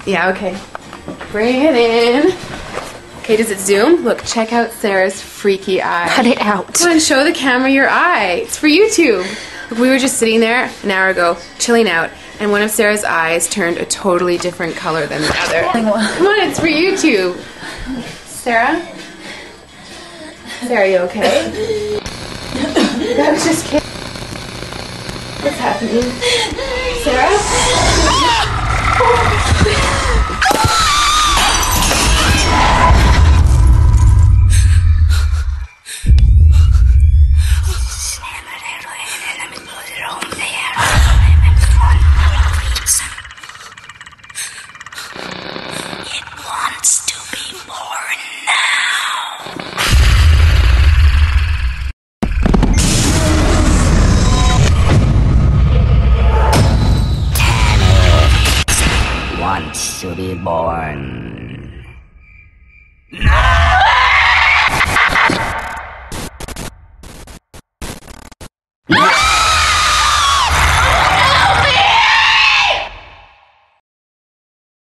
Yeah, okay. Bring it in. Okay, does it zoom? Look, check out Sarah's freaky eye. Cut it out. Come on, show the camera your eye. It's for YouTube. Look, we were just sitting there an hour ago, chilling out, and one of Sarah's eyes turned a totally different color than the other. Come on, it's for YouTube. Sarah? Sarah, are you okay? That was just kidding. What's happening? Sarah? It wants to be born now. Wants to be born